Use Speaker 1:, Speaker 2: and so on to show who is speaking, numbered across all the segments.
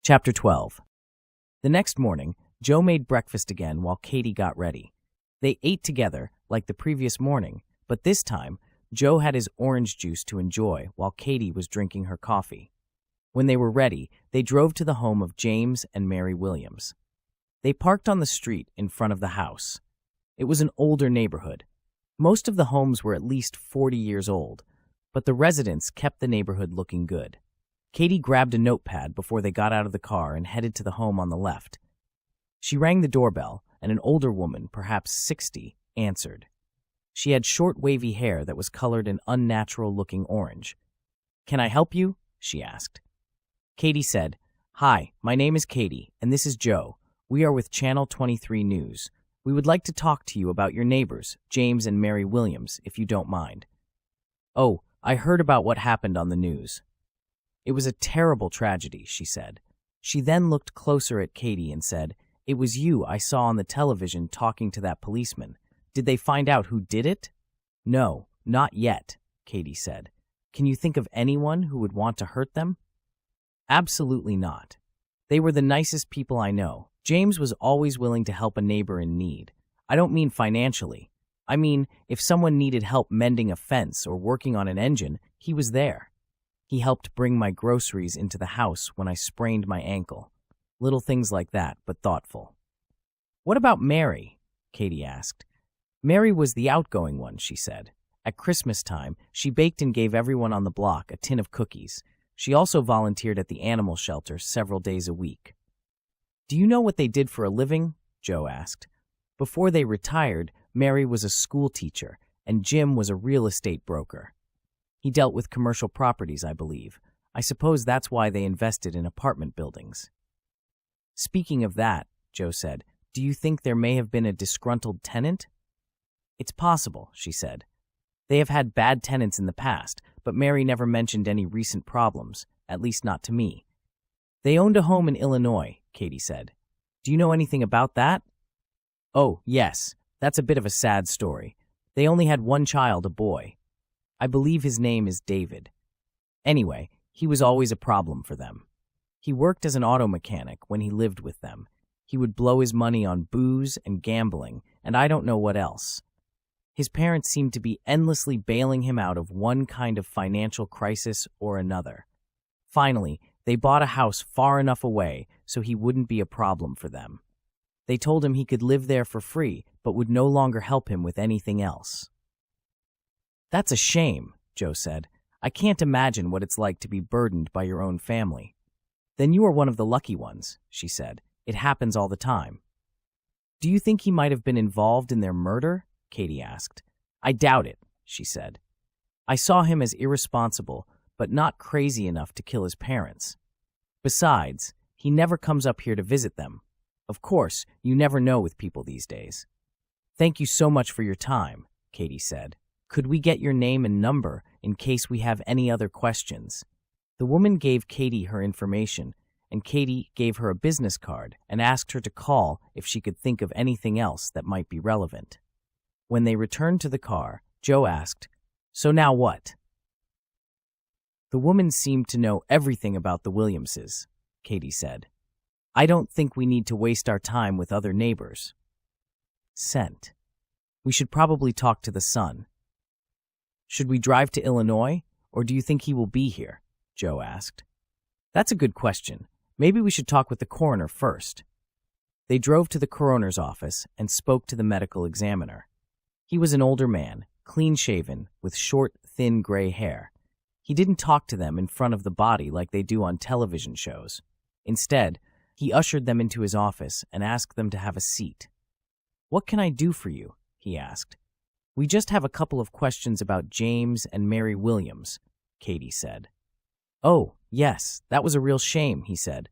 Speaker 1: Chapter 12. The next morning, Joe made breakfast again while Katie got ready. They ate together, like the previous morning, but this time, Joe had his orange juice to enjoy while Katie was drinking her coffee. When they were ready, they drove to the home of James and Mary Williams. They parked on the street in front of the house. It was an older neighborhood. Most of the homes were at least 40 years old, but the residents kept the neighborhood looking good. Katie grabbed a notepad before they got out of the car and headed to the home on the left. She rang the doorbell, and an older woman, perhaps 60, answered. She had short, wavy hair that was colored an unnatural-looking orange. "Can I help you?" she asked. Katie said, "Hi, my name is Katie, and this is Joe. We are with Channel 23 News. We would like to talk to you about your neighbors, James and Mary Williams, if you don't mind." "Oh, I heard about what happened on the news." "It was a terrible tragedy," she said. She then looked closer at Katie and said, "It was you I saw on the television talking to that policeman. Did they find out who did it?" "No, not yet," Katie said. "Can you think of anyone who would want to hurt them?" "Absolutely not. They were the nicest people I know. James was always willing to help a neighbor in need. I don't mean financially. I mean, if someone needed help mending a fence or working on an engine, he was there. He helped bring my groceries into the house when I sprained my ankle. Little things like that, but thoughtful." "What about Mary?" Katie asked. "Mary was the outgoing one," she said. "At Christmas time, she baked and gave everyone on the block a tin of cookies. She also volunteered at the animal shelter several days a week." "Do you know what they did for a living?" Joe asked. "Before they retired, Mary was a school teacher, and Jim was a real estate broker. He dealt with commercial properties, I believe. I suppose that's why they invested in apartment buildings." "Speaking of that," Joe said, "do you think there may have been a disgruntled tenant?" "It's possible," she said. "They have had bad tenants in the past, but Mary never mentioned any recent problems, at least not to me." "They owned a home in Illinois," Katie said. "Do you know anything about that?" "Oh, yes. That's a bit of a sad story. They only had one child, a boy. I believe his name is David. Anyway, he was always a problem for them. He worked as an auto mechanic when he lived with them. He would blow his money on booze and gambling, and I don't know what else. His parents seemed to be endlessly bailing him out of one kind of financial crisis or another. Finally, they bought a house far enough away so he wouldn't be a problem for them. They told him he could live there for free, but would no longer help him with anything else." "That's a shame," Joe said. "I can't imagine what it's like to be burdened by your own family." "Then you are one of the lucky ones," she said. "It happens all the time." "Do you think he might have been involved in their murder?" Katie asked. "I doubt it," she said. "I saw him as irresponsible, but not crazy enough to kill his parents. Besides, he never comes up here to visit them. Of course, you never know with people these days." "Thank you so much for your time," Katie said. "Could we get your name and number in case we have any other questions?" The woman gave Katie her information, and Katie gave her a business card and asked her to call if she could think of anything else that might be relevant. When they returned to the car, Joe asked, "So now what?" "The woman seemed to know everything about the Williamses," Katie said. "I don't think we need to waste our time with other neighbors." Sent. "We should probably talk to the son." "Should we drive to Illinois, or do you think he will be here?" Joe asked. "That's a good question. Maybe we should talk with the coroner first." They drove to the coroner's office and spoke to the medical examiner. He was an older man, clean-shaven, with short, thin gray hair. He didn't talk to them in front of the body like they do on television shows. Instead, he ushered them into his office and asked them to have a seat. "What can I do for you?" he asked. "We just have a couple of questions about James and Mary Williams," Katie said. "Oh, yes, that was a real shame," he said.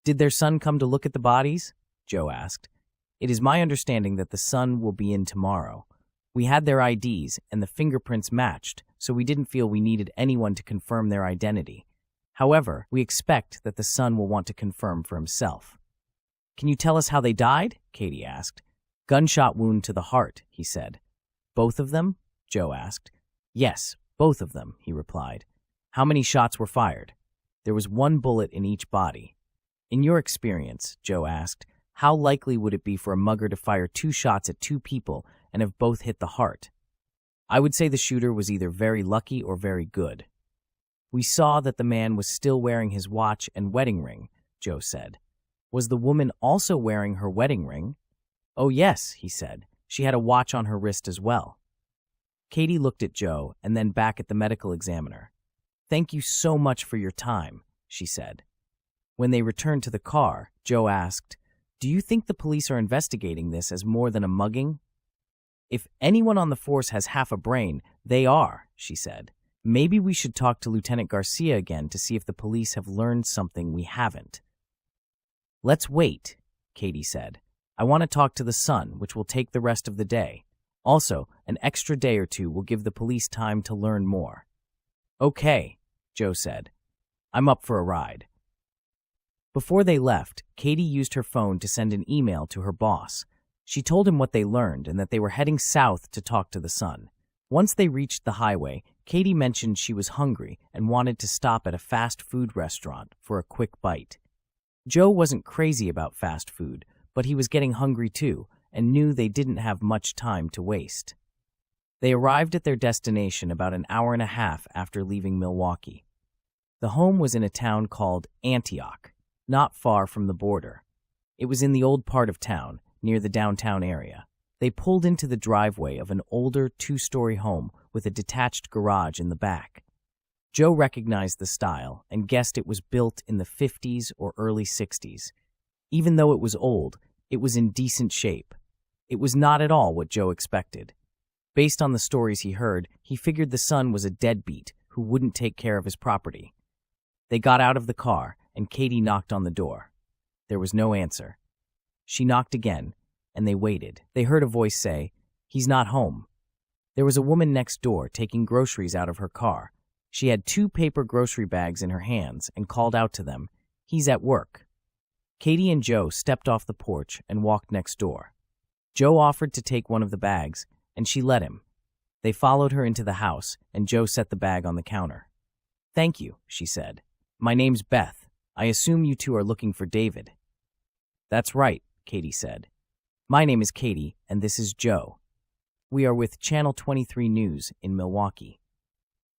Speaker 1: "Did their son come to look at the bodies?" Joe asked. "It is my understanding that the son will be in tomorrow. We had their IDs, and the fingerprints matched, so we didn't feel we needed anyone to confirm their identity. However, we expect that the son will want to confirm for himself." "Can you tell us how they died?" Katie asked. "Gunshot wound to the heart," he said. "Both of them?" Joe asked. "Yes, both of them," he replied. "How many shots were fired?" "There was one bullet in each body." In your experience, Joe asked, how likely would it be for a mugger to fire 2 shots at 2 people and have both hit the heart? I would say the shooter was either very lucky or very good. We saw that the man was still wearing his watch and wedding ring, Joe said. Was the woman also wearing her wedding ring? Oh yes, he said. She had a watch on her wrist as well. Katie looked at Joe and then back at the medical examiner. Thank you so much for your time, she said. When they returned to the car, Joe asked, do you think the police are investigating this as more than a mugging? If anyone on the force has half a brain, they are, she said. Maybe we should talk to Lieutenant Garcia again to see if the police have learned something we haven't. Let's wait, Katie said. I want to talk to the son, which will take the rest of the day. Also, an extra day or 2 will give the police time to learn more. Okay, Joe said. I'm up for a ride. Before they left, Katie used her phone to send an email to her boss. She told him what they learned and that they were heading south to talk to the son. Once they reached the highway, Katie mentioned she was hungry and wanted to stop at a fast food restaurant for a quick bite. Joe wasn't crazy about fast food, but he was getting hungry too and knew they didn't have much time to waste. They arrived at their destination about an hour and a half after leaving Milwaukee. The home was in a town called Antioch, not far from the border. It was in the old part of town, near the downtown area. They pulled into the driveway of an older 2-story home with a detached garage in the back. Joe recognized the style and guessed it was built in the 50s or early 60s. Even though it was old, it was in decent shape. It was not at all what Joe expected. Based on the stories he heard, he figured the son was a deadbeat who wouldn't take care of his property. They got out of the car, and Katie knocked on the door. There was no answer. She knocked again, and they waited. They heard a voice say, "He's not home." There was a woman next door taking groceries out of her car. She had 2 paper grocery bags in her hands and called out to them, "He's at work." Katie and Joe stepped off the porch and walked next door. Joe offered to take one of the bags, and she let him. They followed her into the house, and Joe set the bag on the counter. "Thank you," she said. "My name's Beth. I assume you 2 are looking for David." "That's right," Katie said. "My name is Katie, and this is Joe. We are with Channel 23 News in Milwaukee."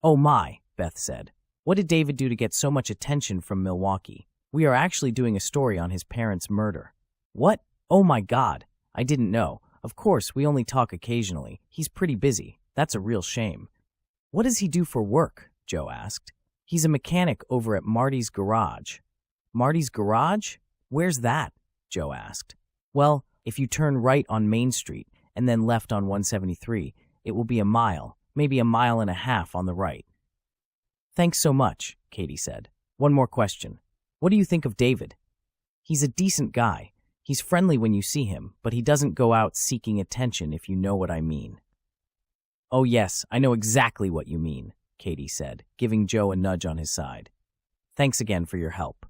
Speaker 1: "Oh my," Beth said. "What did David do to get so much attention from Milwaukee? We are actually doing a story on his parents' murder." "What? Oh my God. I didn't know. Of course, we only talk occasionally. He's pretty busy. That's a real shame." "What does he do for work?" Joe asked. "He's a mechanic over at Marty's Garage." "Marty's Garage? Where's that?" Joe asked. "Well, if you turn right on Main Street and then left on 173, it will be a mile, maybe a mile and a half on the right." "Thanks so much," Katie said. "One more question. What do you think of David?" "He's a decent guy. He's friendly when you see him, but he doesn't go out seeking attention, if you know what I mean." "Oh yes, I know exactly what you mean," Katie said, giving Joe a nudge on his side. "Thanks again for your help."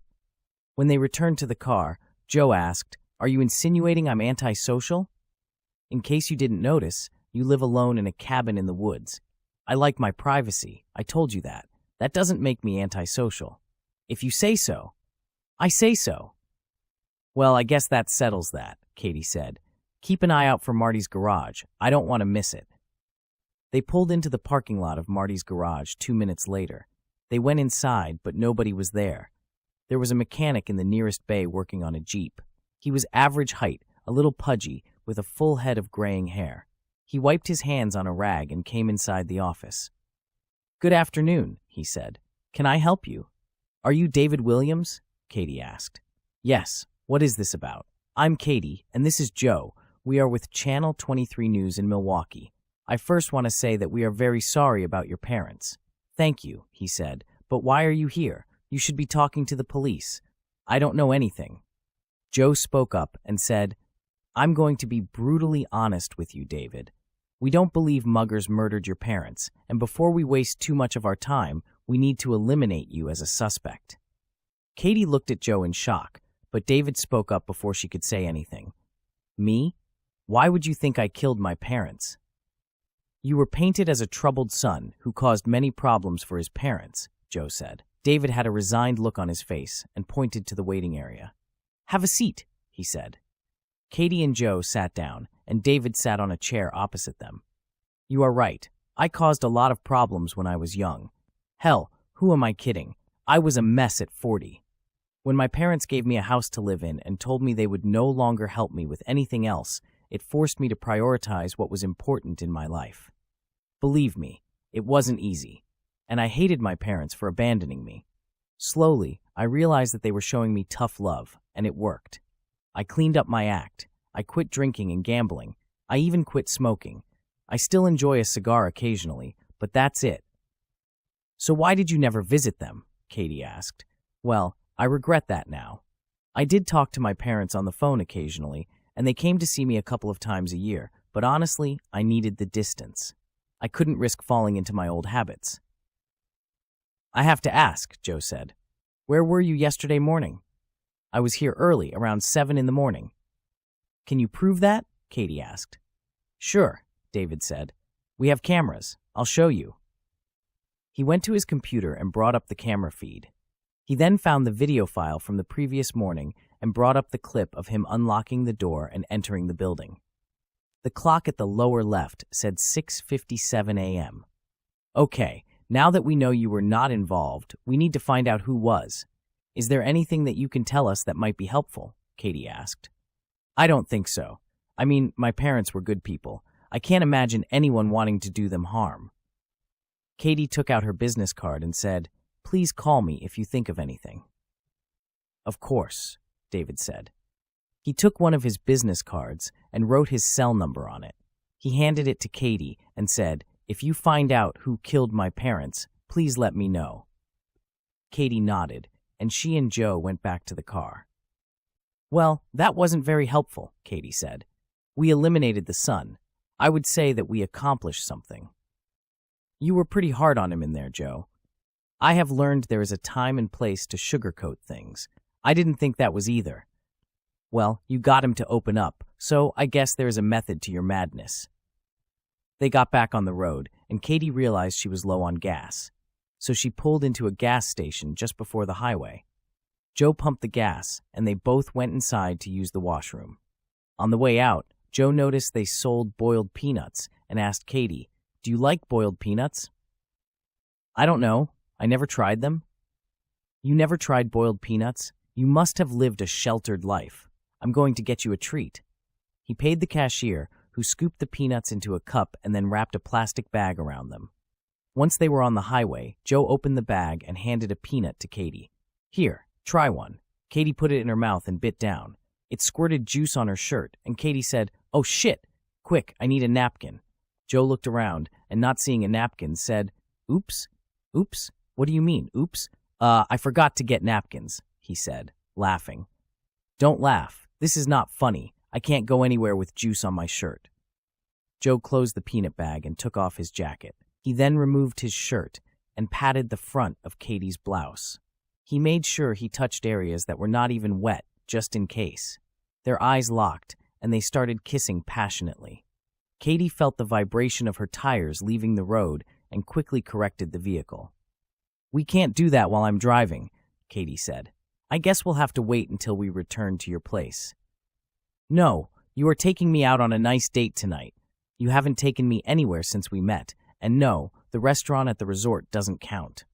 Speaker 1: When they returned to the car, Joe asked, "Are you insinuating I'm antisocial?" "In case you didn't notice, you live alone in a cabin in the woods. I like my privacy. I told you that. That doesn't make me antisocial." "If you say so." "I say so." "Well, I guess that settles that," Katie said. "Keep an eye out for Marty's Garage. I don't want to miss it." They pulled into the parking lot of Marty's Garage 2 minutes later. They went inside, but nobody was there. There was a mechanic in the nearest bay working on a Jeep. He was average height, a little pudgy, with a full head of graying hair. He wiped his hands on a rag and came inside the office. "Good afternoon," he said. "Can I help you?" "Are you David Williams?" Katie asked. "Yes. What is this about?" "I'm Katie, and this is Joe. We are with Channel 23 News in Milwaukee. I first want to say that we are very sorry about your parents." "Thank you," he said. "But why are you here? You should be talking to the police." "I don't know anything." Joe spoke up and said, "I'm going to be brutally honest with you, David. We don't believe muggers murdered your parents, and before we waste too much of our time, we need to eliminate you as a suspect." Katie looked at Joe in shock, but David spoke up before she could say anything. "Me? Why would you think I killed my parents?" "You were painted as a troubled son who caused many problems for his parents," Joe said. David had a resigned look on his face and pointed to the waiting area. "Have a seat," he said. Katie and Joe sat down, and David sat on a chair opposite them. "You are right. I caused a lot of problems when I was young. Hell, who am I kidding? I was a mess at 40. When my parents gave me a house to live in and told me they would no longer help me with anything else, it forced me to prioritize what was important in my life. Believe me, it wasn't easy, and I hated my parents for abandoning me. Slowly, I realized that they were showing me tough love, and it worked. I cleaned up my act. I quit drinking and gambling. I even quit smoking. I still enjoy a cigar occasionally, but that's it." "So why did you never visit them?" Katie asked. "Well, I regret that now. I did talk to my parents on the phone occasionally, and they came to see me a couple of times a year, but honestly, I needed the distance. I couldn't risk falling into my old habits." "I have to ask," Joe said. "Where were you yesterday morning?" "I was here early, around 7 in the morning." "Can you prove that?" Katie asked. "Sure," David said. "We have cameras. I'll show you." He went to his computer and brought up the camera feed. He then found the video file from the previous morning and brought up the clip of him unlocking the door and entering the building. The clock at the lower left said 6:57 a.m. "Okay, now that we know you were not involved, we need to find out who was. Is there anything that you can tell us that might be helpful?" Katie asked. "I don't think so. I mean, my parents were good people. I can't imagine anyone wanting to do them harm." Katie took out her business card and said, "Please call me if you think of anything." "Of course," David said. He took one of his business cards and wrote his cell number on it. He handed it to Katie and said, "If you find out who killed my parents, please let me know." Katie nodded, and she and Joe went back to the car. "Well, that wasn't very helpful," Katie said. "We eliminated the son. I would say that we accomplished something." "You were pretty hard on him in there, Joe. I have learned there is a time and place to sugarcoat things. I didn't think that was either." "Well, you got him to open up, so I guess there is a method to your madness." They got back on the road, and Katie realized she was low on gas. So she pulled into a gas station just before the highway. Joe pumped the gas, and they both went inside to use the washroom. On the way out, Joe noticed they sold boiled peanuts and asked Katie, "Do you like boiled peanuts?" "I don't know. I never tried them." "You never tried boiled peanuts? You must have lived a sheltered life. I'm going to get you a treat." He paid the cashier, who scooped the peanuts into a cup and then wrapped a plastic bag around them. Once they were on the highway, Joe opened the bag and handed a peanut to Katie. "Here, try one." Katie put it in her mouth and bit down. It squirted juice on her shirt, and Katie said, "Oh shit! Quick, I need a napkin." Joe looked around, and not seeing a napkin, said, "Oops? Oops? What do you mean, oops?" I forgot to get napkins," he said, laughing. "Don't laugh. This is not funny. I can't go anywhere with juice on my shirt." Joe closed the peanut bag and took off his jacket. He then removed his shirt and patted the front of Katie's blouse. He made sure he touched areas that were not even wet, just in case. Their eyes locked, and they started kissing passionately. Katie felt the vibration of her tires leaving the road and quickly corrected the vehicle. "We can't do that while I'm driving," Katie said. "I guess we'll have to wait until we return to your place." "No, you are taking me out on a nice date tonight. You haven't taken me anywhere since we met, and no, the restaurant at the resort doesn't count.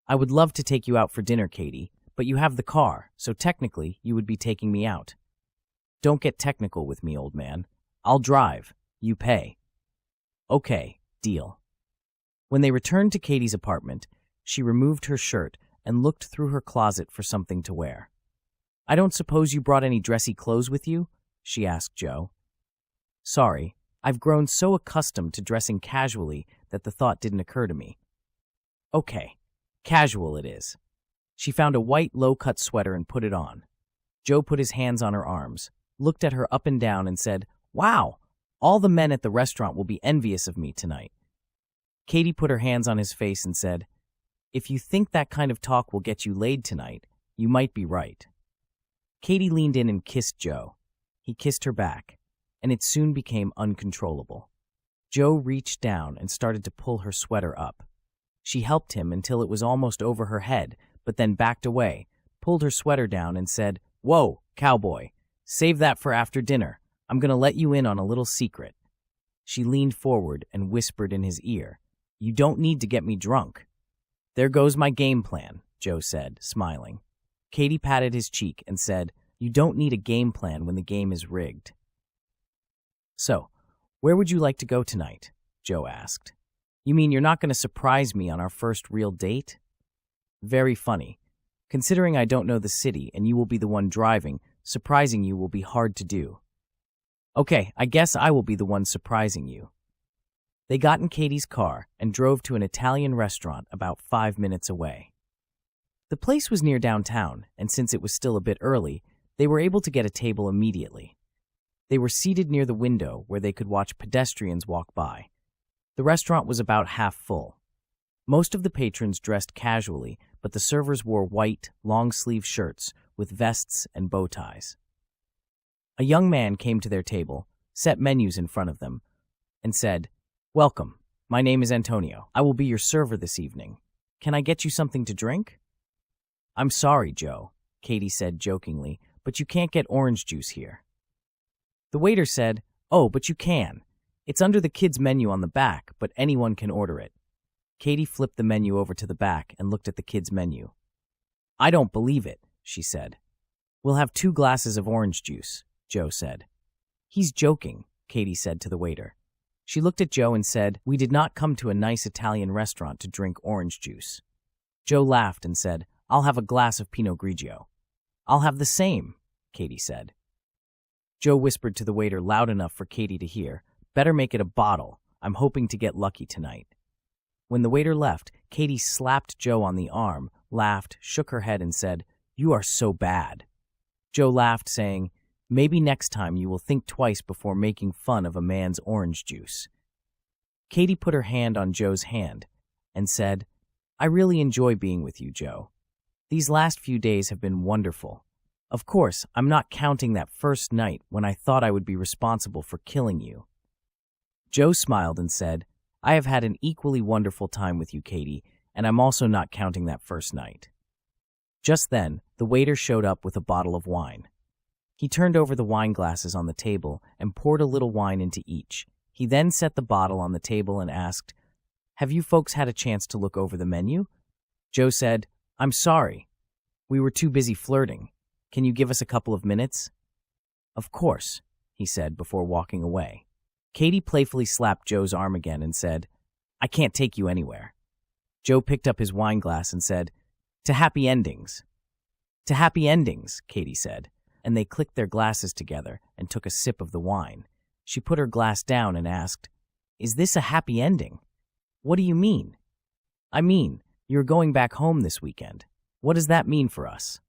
Speaker 1: I would love to take you out for dinner, Katie, but you have the car, so technically you would be taking me out." "Don't get technical with me, old man. I'll drive. You pay." "Okay, deal." When they returned to Katie's apartment, she removed her shirt and looked through her closet for something to wear. "I don't suppose you brought any dressy clothes with you?" she asked Joe. "Sorry, I've grown so accustomed to dressing casually that the thought didn't occur to me." "Okay, casual it is." She found a white low-cut sweater and put it on. Joe put his hands on her arms, looked at her up and down and said, "Wow, all the men at the restaurant will be envious of me tonight." Katie put her hands on his face and said, "If you think that kind of talk will get you laid tonight, you might be right." Katie leaned in and kissed Joe. He kissed her back, and it soon became uncontrollable. Joe reached down and started to pull her sweater up. She helped him until it was almost over her head, but then backed away, pulled her sweater down, and said, "Whoa, cowboy, save that for after dinner. I'm going to let you in on a little secret." She leaned forward and whispered in his ear, "You don't need to get me drunk." "There goes my game plan," Joe said, smiling. Katie patted his cheek and said, "You don't need a game plan when the game is rigged." "So, where would you like to go tonight?" Joe asked. "You mean you're not going to surprise me on our first real date?" "Very funny. Considering I don't know the city and you will be the one driving, surprising you will be hard to do." "Okay, I guess I will be the one surprising you." They got in Katie's car and drove to an Italian restaurant about 5 minutes away. The place was near downtown, and since it was still a bit early, they were able to get a table immediately. They were seated near the window where they could watch pedestrians walk by. The restaurant was about half full. Most of the patrons dressed casually, but the servers wore white, long-sleeve shirts with vests and bow ties. A young man came to their table, set menus in front of them, and said, "Welcome. My name is Antonio. I will be your server this evening. Can I get you something to drink?" "I'm sorry, Joe," Katie said jokingly, "but you can't get orange juice here." The waiter said, "Oh, but you can. It's under the kids' menu on the back, but anyone can order it." Katie flipped the menu over to the back and looked at the kids' menu. "I don't believe it," she said. "We'll have 2 glasses of orange juice," Joe said. "He's joking," Katie said to the waiter. She looked at Joe and said, "We did not come to a nice Italian restaurant to drink orange juice." Joe laughed and said, "I'll have a glass of Pinot Grigio." "I'll have the same," Katie said. Joe whispered to the waiter loud enough for Katie to hear, "Better make it a bottle. I'm hoping to get lucky tonight." When the waiter left, Katie slapped Joe on the arm, laughed, shook her head, and said, "You are so bad." Joe laughed, saying, "Maybe next time you will think twice before making fun of a man's orange juice." Katie put her hand on Joe's hand and said, "I really enjoy being with you, Joe. These last few days have been wonderful. Of course, I'm not counting that first night when I thought I would be responsible for killing you." Joe smiled and said, "I have had an equally wonderful time with you, Katie, and I'm also not counting that first night." Just then, the waiter showed up with a bottle of wine. He turned over the wine glasses on the table and poured a little wine into each. He then set the bottle on the table and asked, "Have you folks had a chance to look over the menu?" Joe said, "I'm sorry. We were too busy flirting. Can you give us a couple of minutes?" "Of course," he said before walking away. Katie playfully slapped Joe's arm again and said, "I can't take you anywhere." Joe picked up his wine glass and said, "To happy endings." "To happy endings," Katie said, and they clicked their glasses together and took a sip of the wine. She put her glass down and asked, "Is this a happy ending?" "What do you mean?" "I mean, you're going back home this weekend. What does that mean for us?"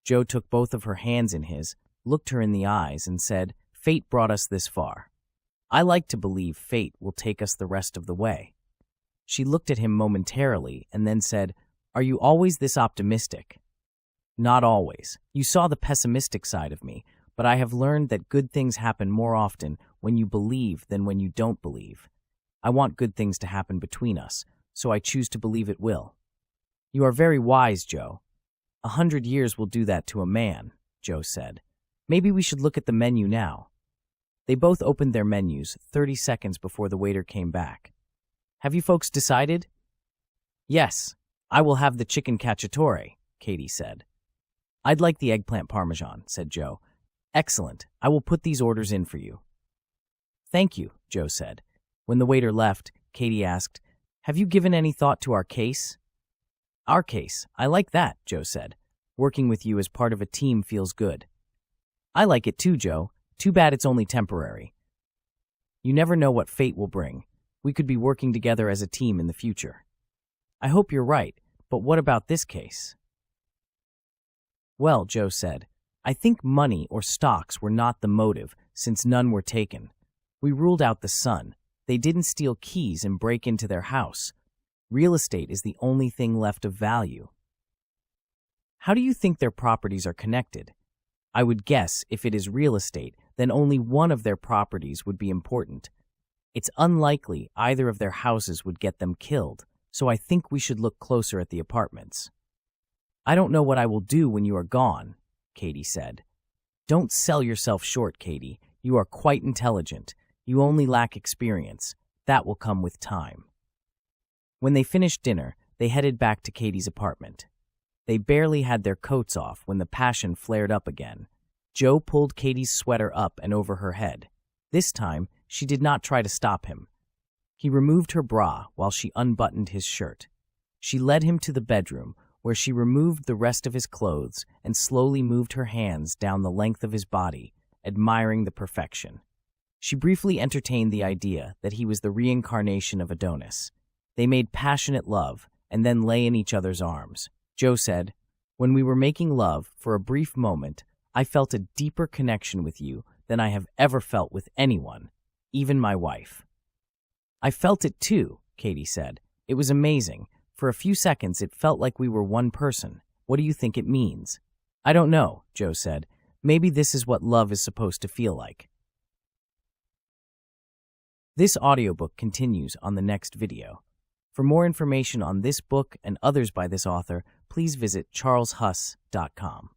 Speaker 1: Joe took both of her hands in his, looked her in the eyes, and said, "Fate brought us this far. I like to believe fate will take us the rest of the way." She looked at him momentarily and then said, "Are you always this optimistic?" "Not always. You saw the pessimistic side of me, but I have learned that good things happen more often when you believe than when you don't believe. I want good things to happen between us, so I choose to believe it will." "You are very wise, Joe. 100 years will do that to a man," Joe said. "Maybe we should look at the menu now." They both opened their menus 30 seconds before the waiter came back. "Have you folks decided?" "Yes, I will have the chicken cacciatore," Katie said. "I'd like the eggplant parmesan," said Joe. "Excellent. I will put these orders in for you." "Thank you," Joe said. When the waiter left, Katie asked, "Have you given any thought to our case?" "Our case. I like that," Joe said. "Working with you as part of a team feels good." "I like it too, Joe. Too bad it's only temporary. You never know what fate will bring. We could be working together as a team in the future." "I hope you're right, but what about this case?" "Well," Joe said, "I think money or stocks were not the motive, since none were taken. We ruled out the son. They didn't steal keys and break into their house. Real estate is the only thing left of value." "How do you think their properties are connected?" "I would guess if it is real estate, then only one of their properties would be important. It's unlikely either of their houses would get them killed, so I think we should look closer at the apartments." I don't know what I will do when you are gone, Katie said. Don't sell yourself short, Katie. You are quite intelligent. You only lack experience. That will come with time. When they finished dinner, they headed back to Katie's apartment. They barely had their coats off when the passion flared up again. Joe pulled Katie's sweater up and over her head. This time, she did not try to stop him. He removed her bra while she unbuttoned his shirt. She led him to the bedroom, where she removed the rest of his clothes and slowly moved her hands down the length of his body, admiring the perfection. She briefly entertained the idea that he was the reincarnation of Adonis. They made passionate love and then lay in each other's arms. Joe said, "When we were making love, for a brief moment, I felt a deeper connection with you than I have ever felt with anyone, even my wife." "I felt it too," Katie said. "It was amazing. For a few seconds, it felt like we were one person. What do you think it means?" "I don't know," Joe said. "Maybe this is what love is supposed to feel like." This audiobook continues on the next video. For more information on this book and others by this author, please visit charleshuss.com.